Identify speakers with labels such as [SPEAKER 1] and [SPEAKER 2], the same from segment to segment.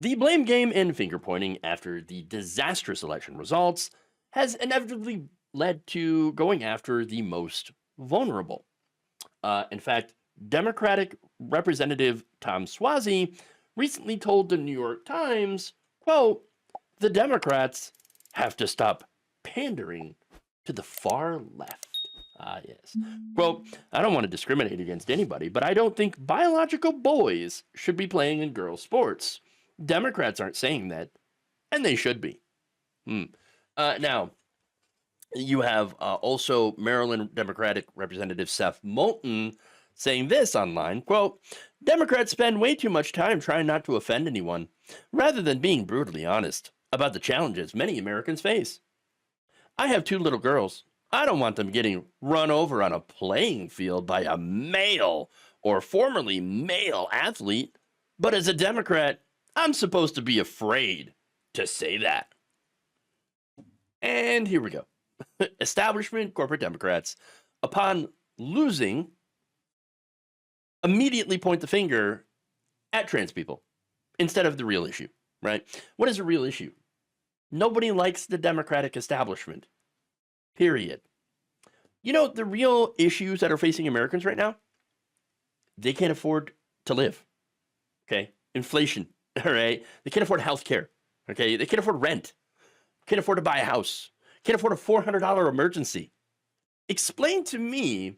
[SPEAKER 1] The blame game and finger pointing after the disastrous election results has inevitably led to going after the most vulnerable. In fact, Democratic Representative Tom Suozzi recently told the New York Times, quote, the Democrats have to stop pandering to the far left. Ah, yes. Quote, I don't want to discriminate against anybody, but I don't think biological boys should be playing in girls' sports. Democrats aren't saying that, and they should be. Hmm. Now, you have also Maryland Democratic Representative Seth Moulton saying this online, quote, Democrats spend way too much time trying not to offend anyone, rather than being brutally honest about the challenges many Americans face. I have two little girls. I don't want them getting run over on a playing field by a male or formerly male athlete, but as a Democrat, I'm supposed to be afraid to say that. And here we go. Establishment corporate Democrats, upon losing, immediately point the finger at trans people instead of the real issue, right? What is a real issue? Nobody likes the Democratic establishment, period. You know, the real issues that are facing Americans right now, they can't afford to live, okay? Inflation, all right? They can't afford health care, okay? They can't afford rent, can't afford to buy a house, can't afford a $400 emergency. Explain to me,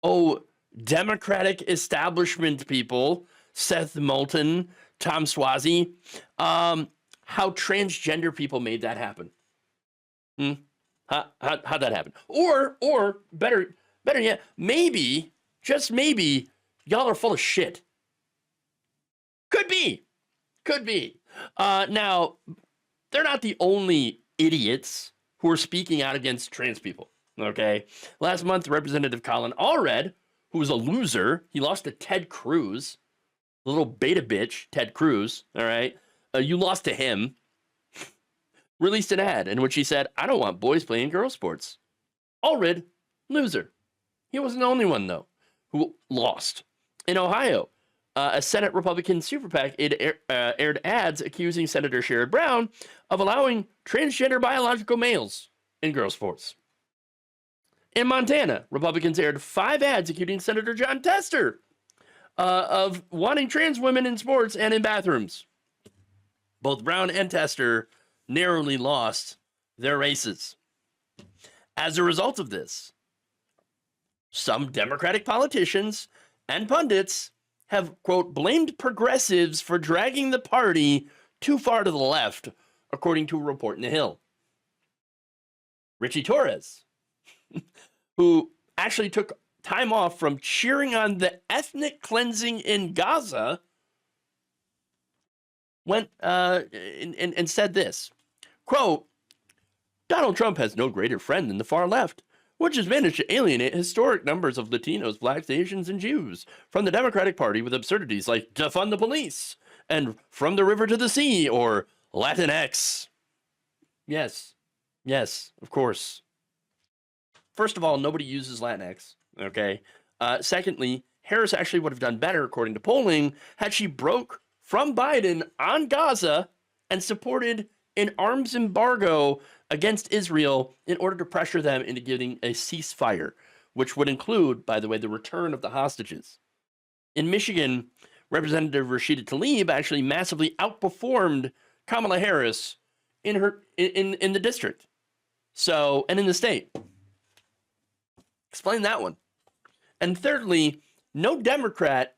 [SPEAKER 1] oh, Democratic establishment people, Seth Moulton, Tom Suozzi, how transgender people made that happen. How'd that happen? Or better yet, maybe, just maybe, y'all are full of shit. Could be. Now, they're not the only idiots who are speaking out against trans people, okay? Last month, Representative Colin Allred, who was a loser, he lost to Ted Cruz, the little beta bitch, Ted Cruz, all right? You lost to him, released an ad in which he said, I don't want boys playing girl sports. Allred, loser. He wasn't the only one, though, who lost. In Ohio, a Senate Republican super PAC aired ads accusing Senator Sherrod Brown of allowing transgender biological males in girl sports. In Montana, Republicans aired 5 ads accusing Senator John Tester of wanting trans women in sports and in bathrooms. Both Brown and Tester narrowly lost their races. As a result of this, some Democratic politicians and pundits have, quote, blamed progressives for dragging the party too far to the left, according to a report in The Hill. Richie Torres, who actually took time off from cheering on the ethnic cleansing in Gaza, went and said this, quote, Donald Trump has no greater friend than the far left, which has managed to alienate historic numbers of Latinos, Blacks, Asians, and Jews from the Democratic Party with absurdities like defund the police and from the river to the sea or Latinx. Yes, of course. First of all, nobody uses Latinx, okay? Secondly, Harris actually would have done better, according to polling, had she broke from Biden on Gaza and supported an arms embargo against Israel in order to pressure them into getting a ceasefire, which would include, by the way, the return of the hostages. In Michigan, Representative Rashida Tlaib actually massively outperformed Kamala Harris in the district. So, and in the state. Explain that one. And thirdly, no Democrat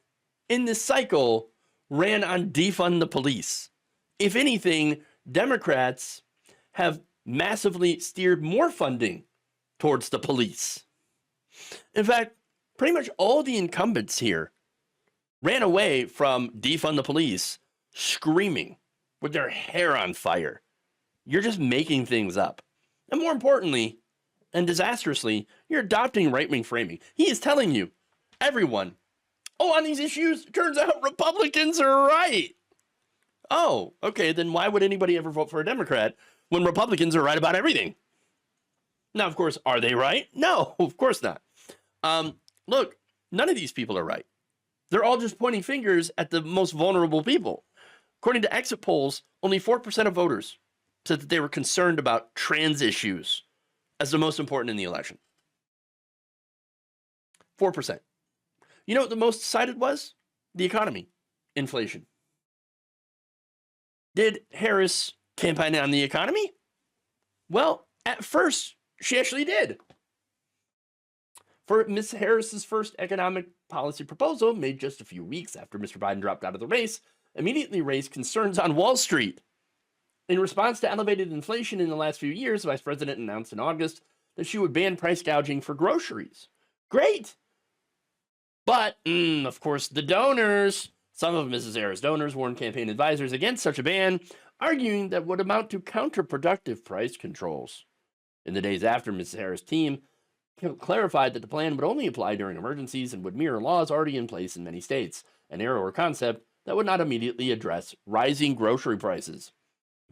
[SPEAKER 1] in this cycle ran on defund the police. If anything, Democrats have massively steered more funding towards the police. In fact, pretty much all the incumbents here ran away from defund the police screaming with their hair on fire. You're just making things up. And more importantly, and disastrously, you're adopting right-wing framing. He is telling you, everyone, oh, on these issues, it turns out Republicans are right. Oh, okay, then why would anybody ever vote for a Democrat when Republicans are right about everything? Now, of course, are they right? No, of course not. Look, none of these people are right. They're all just pointing fingers at the most vulnerable people. According to exit polls, only 4% of voters said that they were concerned about trans issues as the most important in the election. 4%. You know what the most cited was? The economy, inflation. Did Harris campaign on the economy? Well, at first, she actually did. For Ms. Harris's first economic policy proposal, made just a few weeks after Mr. Biden dropped out of the race, immediately raised concerns on Wall Street. In response to elevated inflation in the last few years, the vice president announced in August that she would ban price gouging for groceries. Great! But, of course, the donors, some of Mrs. Harris' donors warned campaign advisors against such a ban, arguing that would amount to counterproductive price controls. In the days after, Mrs. Harris' team clarified that the plan would only apply during emergencies and would mirror laws already in place in many states, a narrower concept that would not immediately address rising grocery prices.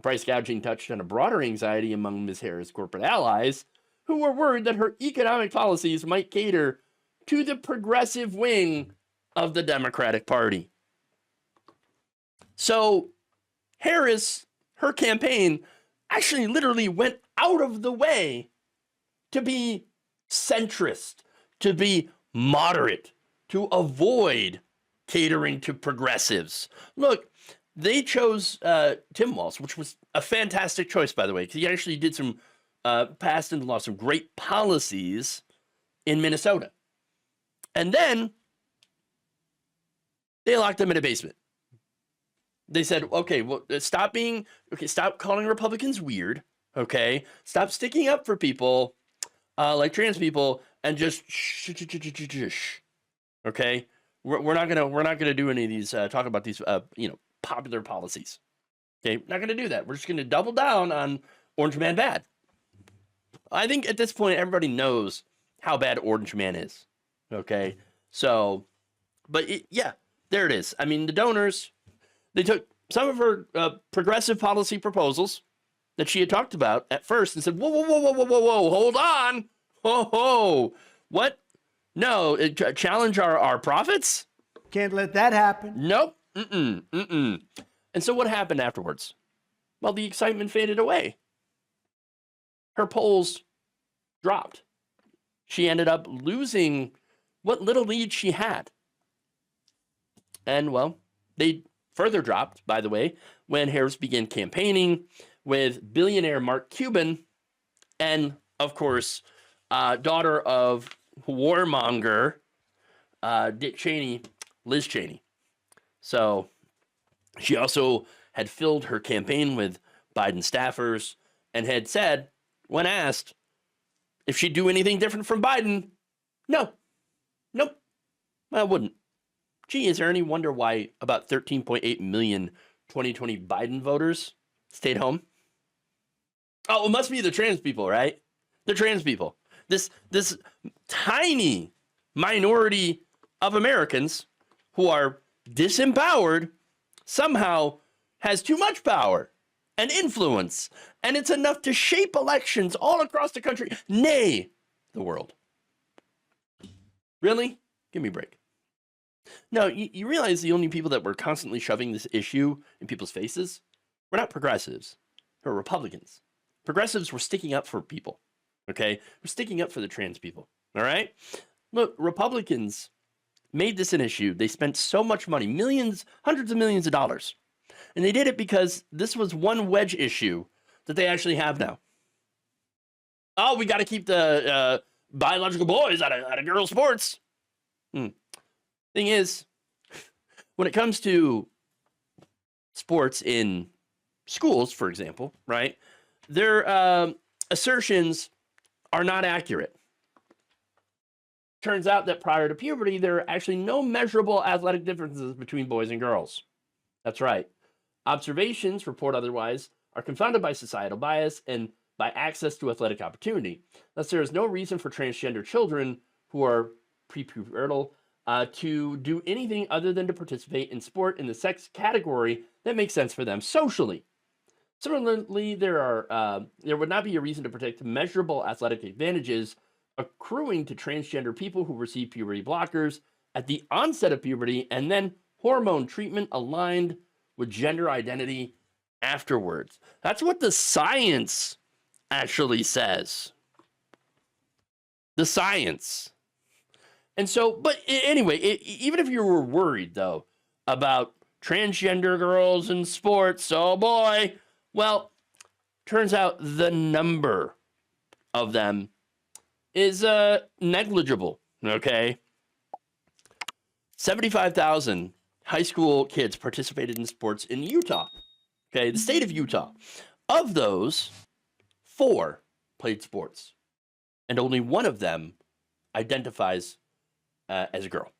[SPEAKER 1] Price gouging touched on a broader anxiety among Ms. Harris' corporate allies, who were worried that her economic policies might cater to the progressive wing of the Democratic Party. So Harris, her campaign, actually literally went out of the way to be centrist, to be moderate, to avoid catering to progressives. Look, they chose Tim Walz, which was a fantastic choice, by the way, because he actually did some, passed into law, some great policies in Minnesota. And then they locked him in a basement. They said, okay, well, stop calling Republicans weird, okay? Stop sticking up for people like trans people and just shh, okay? We're not gonna do any of these, talk about these, popular policies. Okay, not gonna do that. We're just gonna double down on Orange Man bad. I think at this point, everybody knows how bad Orange Man is. Okay, so, but yeah, there it is. I mean, the donors, they took some of her progressive policy proposals that she had talked about at first and said, whoa, hold on. Whoa, what? No, challenge our profits?
[SPEAKER 2] Can't let that happen.
[SPEAKER 1] Nope. And so what happened afterwards? Well, the excitement faded away. Her polls dropped. She ended up losing what little lead she had. And, well, they further dropped, by the way, when Harris began campaigning with billionaire Mark Cuban and, of course, daughter of warmonger Dick Cheney, Liz Cheney. So she also had filled her campaign with Biden staffers and had said, when asked if she'd do anything different from Biden, nope, I wouldn't. Gee, is there any wonder why about 13.8 million 2020 Biden voters stayed home? Oh, it must be the trans people, right? The trans people. This tiny minority of Americans who are disempowered somehow has too much power and influence, and it's enough to shape elections all across the country, nay, the world. Really? Give me a break. No, you realize the only people that were constantly shoving this issue in people's faces were not progressives, or Republicans. Progressives were sticking up for people, okay? We're sticking up for the trans people, all right? Look, Republicans made this an issue. They spent so much money, millions, hundreds of millions of dollars. And they did it because this was one wedge issue that they actually have now. Oh, we got to keep the biological boys out of girls' sports. Thing is, when it comes to sports in schools, for example, right, their assertions are not accurate. Turns out that prior to puberty, there are actually no measurable athletic differences between boys and girls. That's right. Observations, report otherwise, are confounded by societal bias and by access to athletic opportunity. Thus, there is no reason for transgender children who are prepubertal to do anything other than to participate in sport in the sex category that makes sense for them socially. Similarly, there would not be a reason to protect measurable athletic advantages accruing to transgender people who receive puberty blockers at the onset of puberty and then hormone treatment aligned with gender identity afterwards. That's what the science actually says. The science. And so, but anyway, even if you were worried, though, about transgender girls in sports, oh boy, well, turns out the number of them is negligible, okay? 75,000 high school kids participated in sports in Utah, okay, the state of Utah. Of those, 4 played sports, and only one of them identifies as a girl.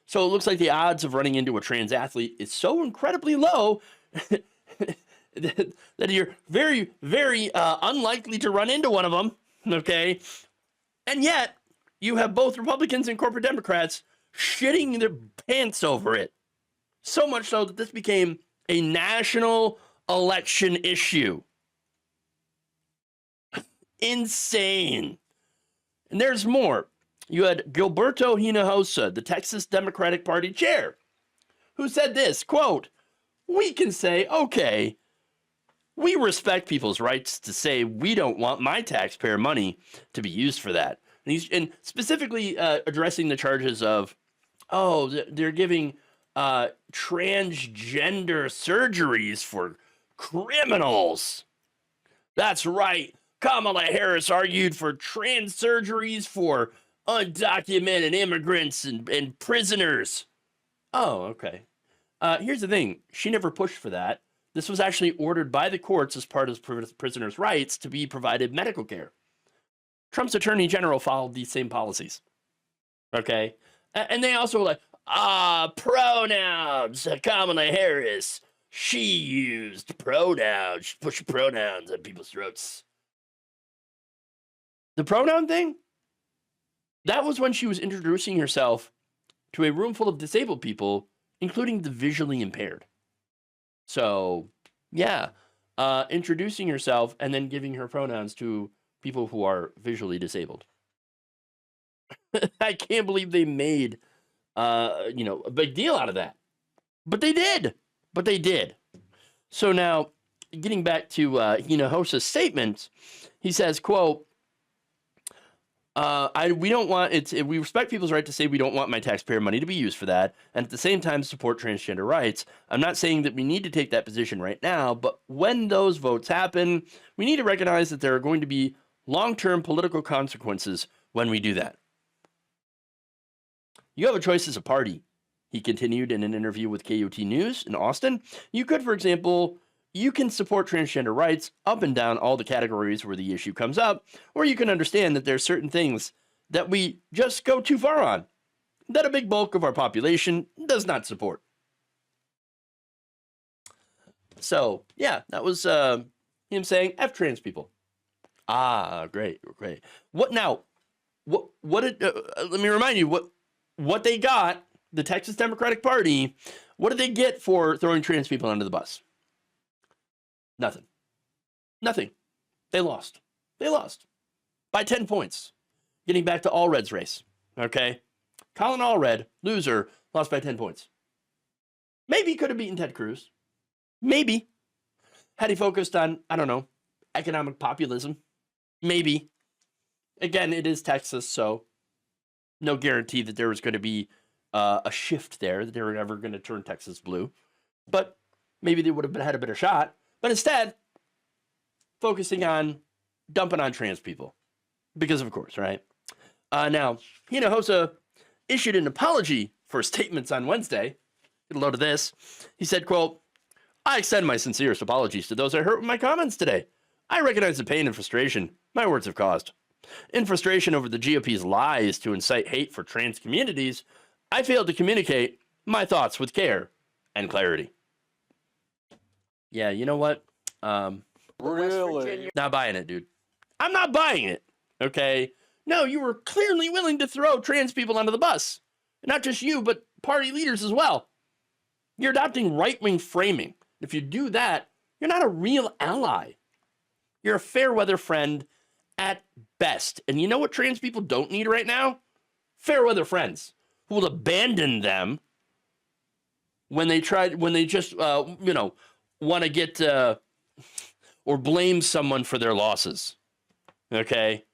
[SPEAKER 1] So it looks like the odds of running into a trans athlete is so incredibly low that you're very, very unlikely to run into one of them, okay? And yet, you have both Republicans and corporate Democrats shitting their pants over it. So much so that this became a national election issue. Insane. And there's more. You had Gilberto Hinojosa, the Texas Democratic Party chair, who said this, quote, "We can say, okay, we respect people's rights to say we don't want my taxpayer money to be used for that." And specifically addressing the charges of, oh, they're giving transgender surgeries for criminals. That's right. Kamala Harris argued for trans surgeries for undocumented immigrants and prisoners. Oh, okay. Here's the thing. She never pushed for that. This was actually ordered by the courts as part of prisoners' rights to be provided medical care. Trump's attorney general followed these same policies. Okay? And they also were like, pronouns. Kamala Harris, she used pronouns. She pushed pronouns on people's throats. The pronoun thing? That was when she was introducing herself to a room full of disabled people, including the visually impaired. So, yeah, introducing herself and then giving her pronouns to people who are visually disabled. I can't believe they made, a big deal out of that. But they did. So now, getting back to Hinojosa's statement, he says, quote, we respect people's right to say we don't want my taxpayer money to be used for that, and at the same time support transgender rights. I'm not saying that we need to take that position right now, but when those votes happen, we need to recognize that there are going to be long-term political consequences when we do that. You have a choice as a party, he continued in an interview with KUT News in Austin. You could, for example, you can support transgender rights up and down all the categories where the issue comes up, or you can understand that there are certain things that we just go too far on, that a big bulk of our population does not support. So, yeah, that was him saying F trans people. Great. What now? What did, let me remind you, what they got, the Texas Democratic Party, what did they get for throwing trans people under the bus? Nothing. They lost by 10 points. Getting back to Allred's race, okay? Colin Allred, loser, lost by 10 points. Maybe he could have beaten Ted Cruz. Maybe. Had he focused on, I don't know, economic populism. Maybe. Again, it is Texas, so no guarantee that there was going to be a shift there, that they were ever going to turn Texas blue. But maybe they would have had a better shot. But instead, focusing on dumping on trans people. Because of course, right? Now, Hinojosa issued an apology for statements on Wednesday. Get a load of this. He said, quote, "I extend my sincerest apologies to those I hurt with my comments today. I recognize the pain and frustration my words have caused. In frustration over the GOP's lies to incite hate for trans communities, I failed to communicate my thoughts with care and clarity." Yeah, you know what?
[SPEAKER 3] Really?
[SPEAKER 1] Not buying it, dude. I'm not buying it, okay? No, you were clearly willing to throw trans people under the bus. Not just you, but party leaders as well. You're adopting right-wing framing. If you do that, you're not a real ally. You're a fair-weather friend at best. And you know what trans people don't need right now? Fair-weather friends who will abandon them when they just want to get or blame someone for their losses. Okay,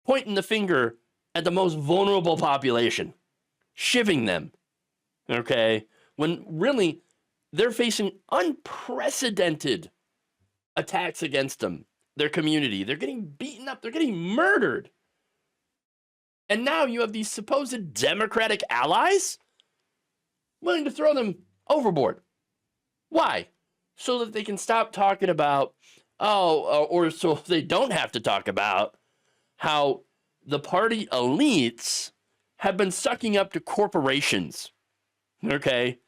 [SPEAKER 1] pointing the finger at the most vulnerable population, shivving them. Okay, when really they're facing unprecedented attacks against them, their community. They're getting beaten up. They're getting murdered. And now you have these supposed Democratic allies willing to throw them overboard. Why? So that they can stop talking about, or so they don't have to talk about how the party elites have been sucking up to corporations, okay,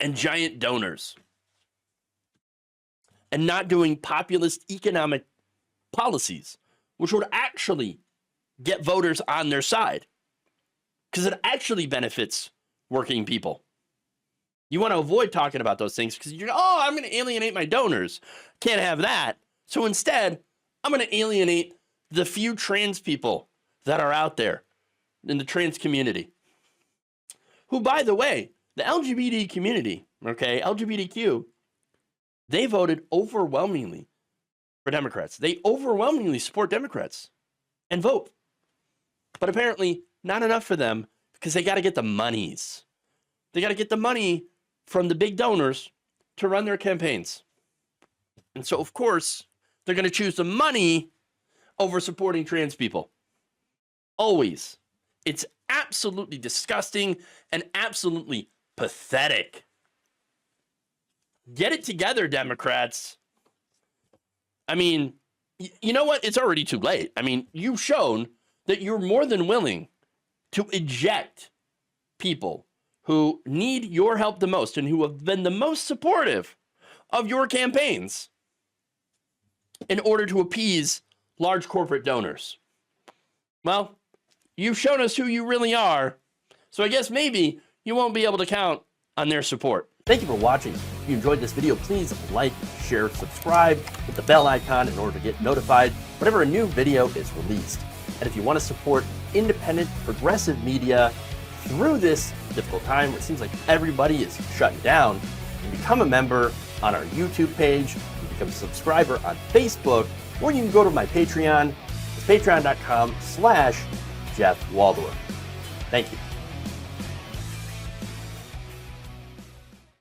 [SPEAKER 1] and giant donors, and not doing populist economic policies, which would actually get voters on their side, because it actually benefits working people. You want to avoid talking about those things because you're, I'm going to alienate my donors. Can't have that. So instead, I'm going to alienate the few trans people that are out there in the trans community, who, by the way, the LGBT community, okay, LGBTQ, they voted overwhelmingly for Democrats. They overwhelmingly support Democrats and vote. But apparently not enough for them because they got to get the monies. They got to get the money from the big donors to run their campaigns. And so, of course, they're going to choose the money over supporting trans people. Always. It's absolutely disgusting and absolutely pathetic. Get it together, Democrats. I mean, you know what? It's already too late. I mean, you've shown that you're more than willing to eject people who need your help the most and who have been the most supportive of your campaigns in order to appease large corporate donors. Well, you've shown us who you really are, so I guess maybe you won't be able to count on their support. Thank you for watching. If you enjoyed this video, please like, share, subscribe, hit the bell icon in order to get notified whenever a new video is released. And if you want to support independent, progressive media through this difficult time where it seems like everybody is shutting down, you can become a member on our YouTube page, you can become a subscriber on Facebook, or you can go to my Patreon. It's patreon.com/Jeff Waldorf. Thank you.